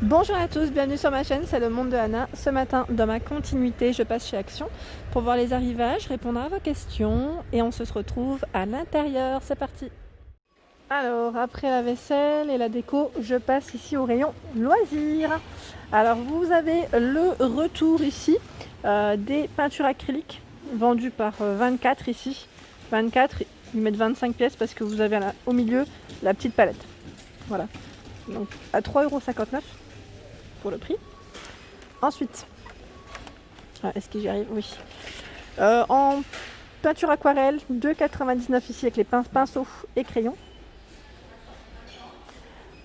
Bonjour à tous, bienvenue sur ma chaîne, c'est le monde de Anna. Ce matin, dans ma continuité, je passe chez Action pour voir les arrivages, répondre à vos questions et on se retrouve à l'intérieur. C'est parti. Alors, après la vaisselle et la déco, je passe ici au rayon loisirs. Alors, vous avez le retour ici des peintures acryliques vendues par 24 ici. 24, ils mettent 25 pièces parce que vous avez au milieu la petite palette. Voilà, donc à 3,59 € pour le prix. Ensuite, est-ce que j'y arrive? Oui. En peinture aquarelle, 2,99 € ici avec les pinceaux et crayons.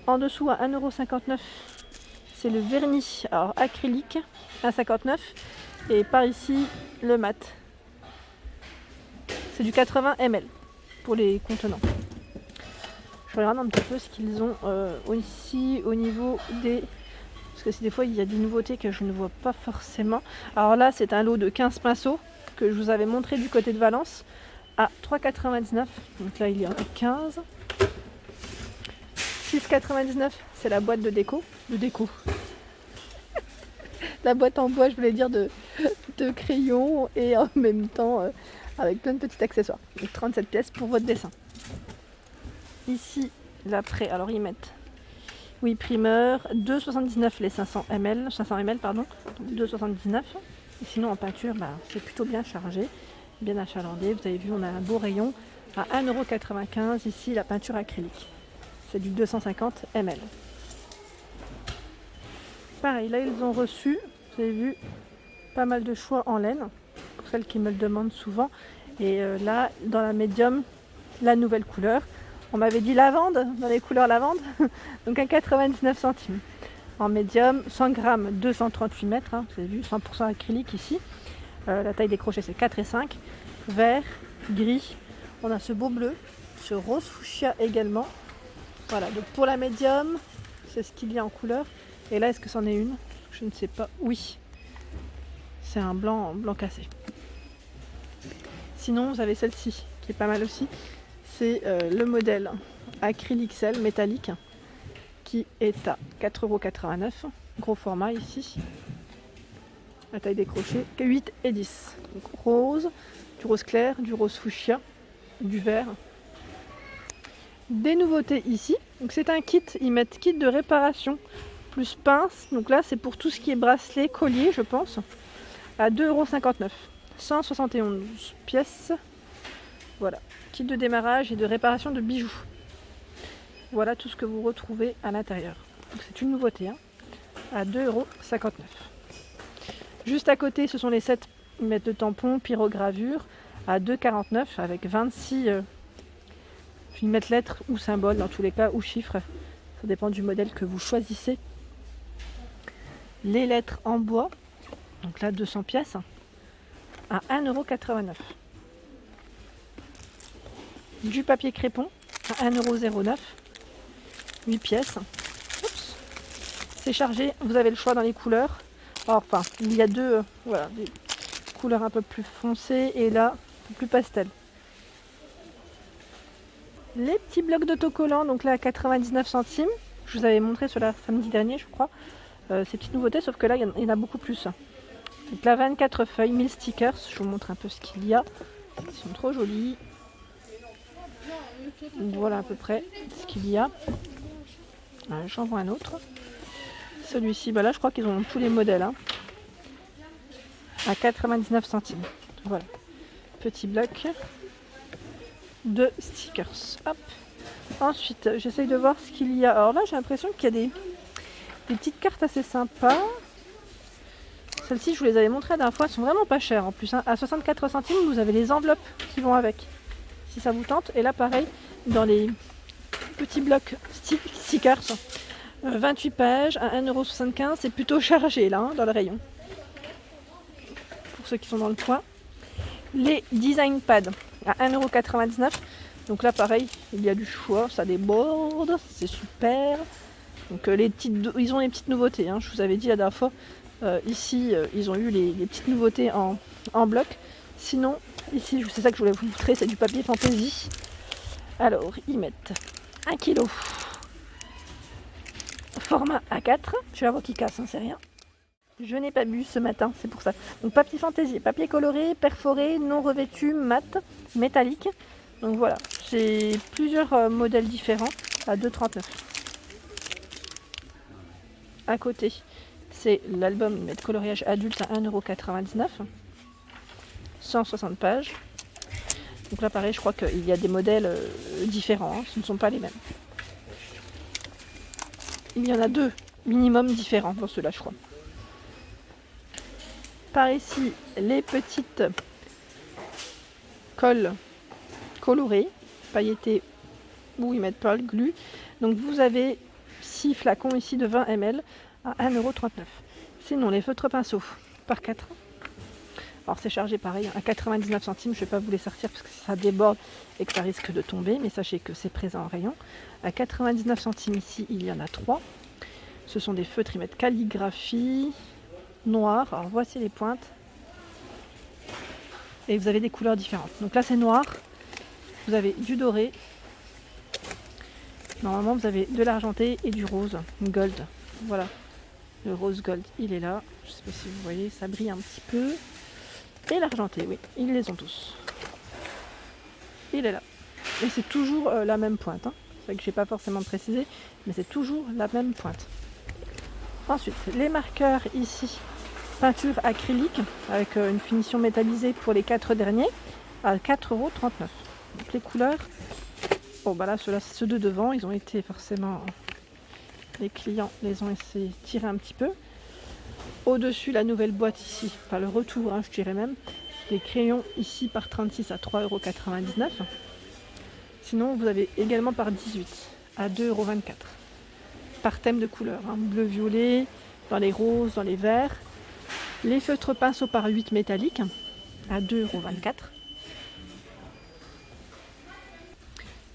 En dessous à 1,59 €, c'est le vernis alors acrylique à 59 € et par ici le mat. C'est du 80 ml pour les contenants. Je regarde un petit peu ce qu'ils ont ici au niveau des... Parce que des fois il y a des nouveautés que je ne vois pas forcément. Alors là c'est un lot de 15 pinceaux que je vous avais montré du côté de Valence à 3,99 €. Donc là il y en a 15. 6,99 € c'est la boîte de déco. La boîte en bois, je voulais dire de crayons et en même temps avec plein de petits accessoires. Donc 37 pièces pour votre dessin. Ici l'après, alors ils mettent primeur, 2,79 € les 500 ml pardon, 2,79 €. Et sinon en peinture, c'est plutôt bien chargé, bien achalandé. Vous avez vu, on a un beau rayon à 1,95 € ici la peinture acrylique. C'est du 250 ml. Pareil, là ils ont reçu, vous avez vu, pas mal de choix en laine, pour celles qui me le demandent souvent. Et là, dans la médium, la nouvelle couleur. On m'avait dit lavande, dans les couleurs lavande, donc à 99 centimes. En médium, 100 grammes, 238 mètres, vous avez vu, 100% acrylique ici. La taille des crochets c'est 4 et 5. Vert, gris, on a ce beau bleu, ce rose fuchsia également. Voilà, donc pour la médium, c'est ce qu'il y a en couleur. Et là, est-ce que c'en est une? Je ne sais pas. Oui, c'est un blanc cassé. Sinon, vous avez celle-ci, qui est pas mal aussi. C'est le modèle acrylique XL métallique qui est à 4,89 €. Gros format ici. La taille des crochets, 8 et 10. Donc rose, du rose clair, du rose fuchsia, du vert. Des nouveautés ici. Donc c'est un kit, ils mettent kit de réparation plus pince. Donc là c'est pour tout ce qui est bracelet, collier je pense. À 2,59 €. 171 pièces. Voilà. Kit de démarrage et de réparation de bijoux. Voilà tout ce que vous retrouvez à l'intérieur. C'est une nouveauté, à 2,59 €. Juste à côté, ce sont les 7 mètres de tampons pyrogravure à 2,49 € avec 26 mètres lettres ou symboles dans tous les cas, ou chiffres. Ça dépend du modèle que vous choisissez. Les lettres en bois, donc là 200 pièces, à 1,89 €. Du papier crépon à 1,09 €, 8 pièces. Oups. C'est chargé, vous avez le choix dans les couleurs. Enfin, il y a deux des couleurs un peu plus foncées et là, un peu plus pastel. Les petits blocs d'autocollants, donc là à 99 centimes. Je vous avais montré cela samedi dernier, je crois. Ces petites nouveautés, sauf que là, il y en a beaucoup plus. Donc là, 24 feuilles, 1000 stickers. Je vous montre un peu ce qu'il y a. Ils sont trop jolis. Donc voilà à peu près ce qu'il y a. J'en vois un autre. Celui-ci, là je crois qu'ils ont tous les modèles. À 99 centimes. Voilà. Petit bloc de stickers. Hop. Ensuite, j'essaye de voir ce qu'il y a. Alors là, j'ai l'impression qu'il y a des petites cartes assez sympas. Celles-ci, je vous les avais montrées la dernière fois. Elles sont vraiment pas chères en plus. À 64 centimes, vous avez les enveloppes qui vont avec. Si ça vous tente. Et là, pareil, dans les petits blocs stickers, 28 pages à 1,75 €. C'est plutôt chargé là, dans le rayon. Pour ceux qui sont dans le coin. Les design pads à 1,99 €. Donc là, pareil, il y a du choix, ça déborde, c'est super. Donc ils ont les petites nouveautés. Je vous avais dit la dernière fois. Ici, ils ont eu les petites nouveautés en bloc. Sinon, ici, c'est ça que je voulais vous montrer, c'est du papier fantaisie. Alors, ils mettent 1 kg format A4. Je vais la voir qui casse, hein, c'est rien. Je n'ai pas bu ce matin, c'est pour ça. Donc papier fantaisie, papier coloré, perforé, non revêtu, mat, métallique. Donc voilà, j'ai plusieurs modèles différents à 2,39 €. À côté, c'est l'album de coloriage adulte à 1,99 €. 160 pages. Donc là pareil, je crois qu'il y a des modèles différents, hein, ce ne sont pas les mêmes. Il y en a 2 minimum différents dans ceux-là, je crois. Par ici, les petites colles colorées, pailletées, où ils mettent pas le glu. Donc vous avez 6 flacons ici de 20 ml à 1,39 €. Sinon, les feutres pinceaux par 4. Alors c'est chargé pareil à 99 centimes, je ne vais pas vous les sortir parce que ça déborde et que ça risque de tomber, mais sachez que c'est présent en rayon. À 99 centimes ici, il y en a 3. Ce sont des feutres, ils mettent calligraphie, noir. Alors voici les pointes. Et vous avez des couleurs différentes. Donc là c'est noir, vous avez du doré. Normalement vous avez de l'argenté et du rose, gold. Voilà, le rose gold, il est là. Je ne sais pas si vous voyez, ça brille un petit peu. Et l'argenté, oui, ils les ont tous. Il est là. Et c'est toujours la même pointe. Hein. C'est vrai que je n'ai pas forcément précisé, mais c'est toujours la même pointe. Ensuite, les marqueurs ici, peinture acrylique, avec une finition métallisée pour les 4 derniers, à 4,39 €. Donc les couleurs, bon bah là, ceux de devant, ils ont été forcément, les clients les ont essayé de tirer un petit peu. Au-dessus, la nouvelle boîte ici, enfin le retour, hein, je dirais même, les crayons ici par 36 à 3,99 €. Sinon, vous avez également par 18 à 2,24 €. Par thème de couleur, hein, bleu, violet, dans les roses, dans les verts. Les feutres pinceaux par 8 métalliques à 2,24 €.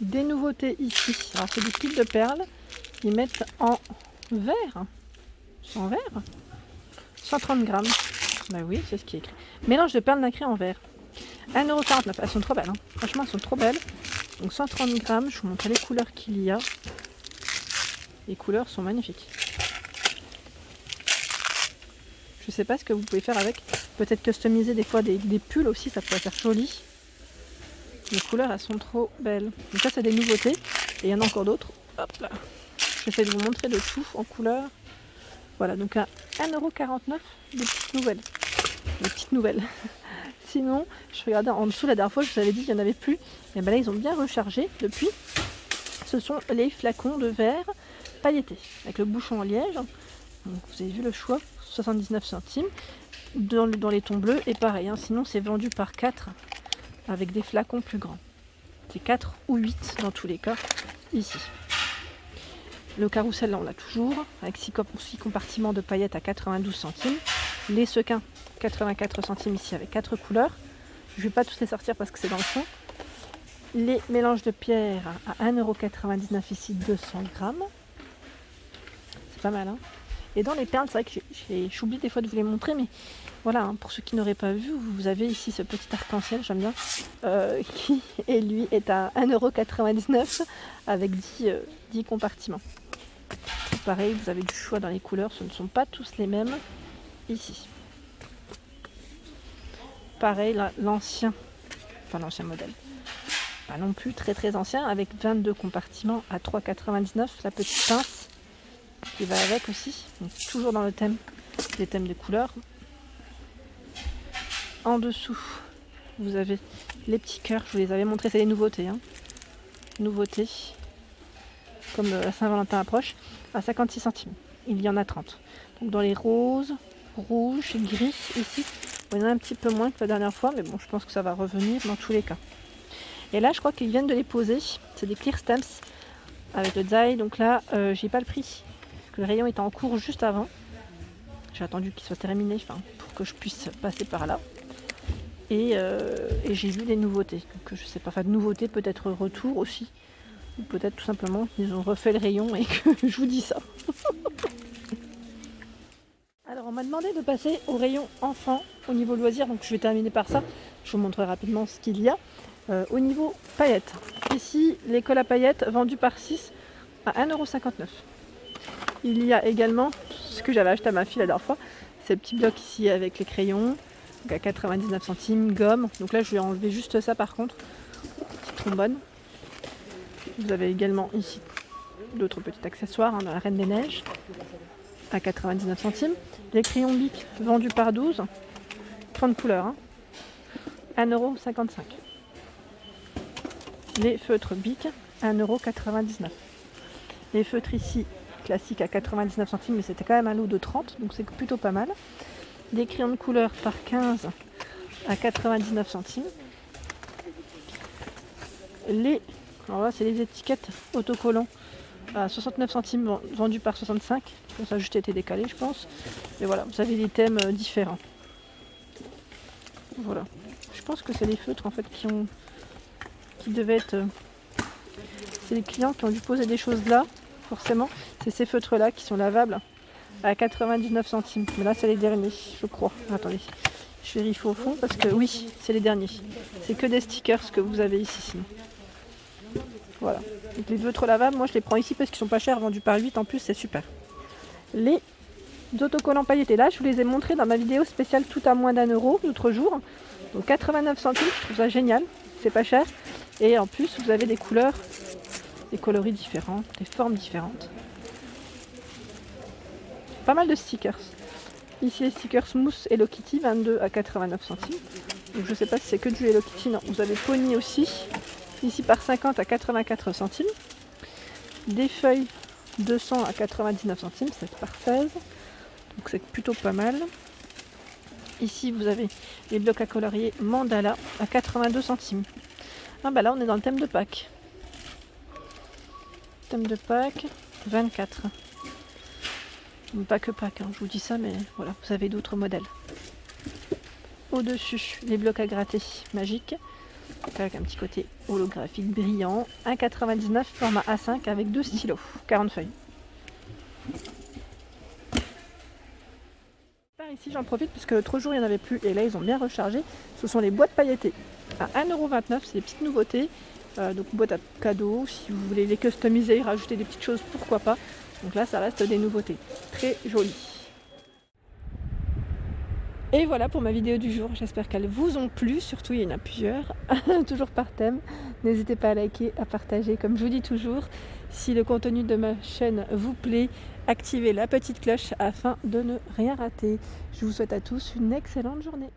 Des nouveautés ici, alors c'est des piles de perles, ils mettent en vert, en vert, 130 grammes, bah oui c'est ce qui est écrit, mélange de perles nacrées en verre, 1,49 €, elles sont trop belles, hein. Franchement elles sont trop belles, donc 130 grammes, je vous montre les couleurs qu'il y a, les couleurs sont magnifiques. Je sais pas ce que vous pouvez faire avec, peut-être customiser des fois des pulls aussi, ça pourrait faire joli. Les couleurs elles sont trop belles. Donc ça c'est des nouveautés, et il y en a encore d'autres. Hop là. J'essaie de vous montrer le tout en couleur. Voilà, donc à 1,49 € des petites nouvelles. Des petites nouvelles. Sinon, je regardais en dessous la dernière fois, je vous avais dit qu'il n'y en avait plus. Et bien là ils ont bien rechargé depuis. Ce sont les flacons de verre pailletés, avec le bouchon en liège. Donc, vous avez vu le choix, 79 centimes. Dans les tons bleus, et pareil, hein, sinon c'est vendu par 4 avec des flacons plus grands. C'est 4 ou 8 dans tous les cas, ici. Le carrousel, là, on l'a toujours, avec 6 compartiments de paillettes à 92 centimes. Les sequins, 84 centimes ici, avec 4 couleurs. Je ne vais pas tous les sortir parce que c'est dans le fond. Les mélanges de pierres à 1,99 € ici, 200 grammes. C'est pas mal, hein. Et dans les perles, c'est vrai que j'oublie des fois de vous les montrer, mais voilà, hein, pour ceux qui n'auraient pas vu, vous avez ici ce petit arc-en-ciel, j'aime bien, qui, et lui, est à 1,99 € avec 10 compartiments. Pareil, vous avez du choix dans les couleurs, ce ne sont pas tous les mêmes ici. Pareil, l'ancien modèle, pas non plus très très ancien, avec 22 compartiments à 3,99 €, la petite pince qui va avec aussi, donc toujours dans le thème, les thèmes de couleurs. En dessous, vous avez les petits cœurs, je vous les avais montrés, c'est les nouveautés, hein. Nouveautés, comme la Saint-Valentin approche, à 56 centimes. Il y en a 30. Donc dans les roses, rouges, gris, ici, il y en a un petit peu moins que la dernière fois, mais bon, je pense que ça va revenir dans tous les cas. Et là, je crois qu'ils viennent de les poser, c'est des clear stamps avec le die, donc là, j'ai pas le prix, parce que le rayon était en cours juste avant. J'ai attendu qu'il soit terminé, pour que je puisse passer par là. Et j'ai vu les nouveautés. Donc je sais pas, de nouveautés, peut-être retour aussi. Ou peut-être tout simplement qu'ils ont refait le rayon et que je vous dis ça. Alors on m'a demandé de passer au rayon enfant au niveau loisirs, donc je vais terminer par ça. Je vous montrerai rapidement ce qu'il y a. Au niveau paillettes. Ici, les cols à paillettes vendus par 6 à 1,59 €. Il y a également ce que j'avais acheté à ma fille la dernière fois, ces petits blocs ici avec les crayons, donc à 99 centimes, gomme. Donc là je vais enlever juste ça par contre, petite trombone. Vous avez également ici d'autres petits accessoires dans la Reine des Neiges à 99 centimes. Les crayons Bic vendus par 12, 30 couleurs, 1,55 €. Les feutres Bic, 1,99 €. Les feutres ici, classiques à 99 centimes, mais c'était quand même un lot de 30, donc c'est plutôt pas mal. Des crayons de couleur par 15 à 99 centimes. Alors là, c'est les étiquettes autocollants à 69 centimes, vendus par 65. Ça a juste été décalé, je pense. Et voilà, vous avez des thèmes différents. Voilà. Je pense que c'est les feutres en fait qui devaient être. C'est les clients qui ont dû poser des choses là, forcément. C'est ces feutres là qui sont lavables à 99 centimes. Mais là, c'est les derniers, je crois. Attendez, je vérifie au fond parce que oui, c'est les derniers. C'est que des stickers que vous avez ici. Sinon. Voilà. Donc les feutres lavables, moi je les prends ici parce qu'ils sont pas chers, vendus par 8 en plus, c'est super. Les autocollants pailletés, là, je vous les ai montrés dans ma vidéo spéciale tout à moins d'1 € l'autre jour. Donc 89 centimes, je trouve ça génial, c'est pas cher. Et en plus, vous avez des couleurs, des coloris différents, des formes différentes. Pas mal de stickers. Ici les stickers Mousse Hello Kitty, 22 à 89 centimes. Donc je sais pas si c'est que du Hello Kitty, non. Vous avez Pony aussi, ici par 50 à 84 centimes. Des feuilles 200 à 99 centimes, 7 par 16. Donc c'est plutôt pas mal. Ici vous avez les blocs à colorier Mandala à 82 centimes. Ah bah là on est dans le thème de Pâques. Thème de Pâques, 24. Pas que Pâques, je vous dis ça, mais voilà, vous avez d'autres modèles. Au-dessus, les blocs à gratter magiques, avec un petit côté holographique brillant. 1,99 format A5 avec 2 stylos, 40 feuilles. Par ici, j'en profite parce que l'autre jour il n'y en avait plus et là ils ont bien rechargé. Ce sont les boîtes pailletées à 1,29 €, c'est des petites nouveautés. Donc boîte à cadeaux, si vous voulez les customiser, rajouter des petites choses, pourquoi pas. Donc là, ça reste des nouveautés. Très jolies. Et voilà pour ma vidéo du jour. J'espère qu'elles vous ont plu. Surtout, il y en a plusieurs. Toujours par thème. N'hésitez pas à liker, à partager. Comme je vous dis toujours, si le contenu de ma chaîne vous plaît, activez la petite cloche afin de ne rien rater. Je vous souhaite à tous une excellente journée.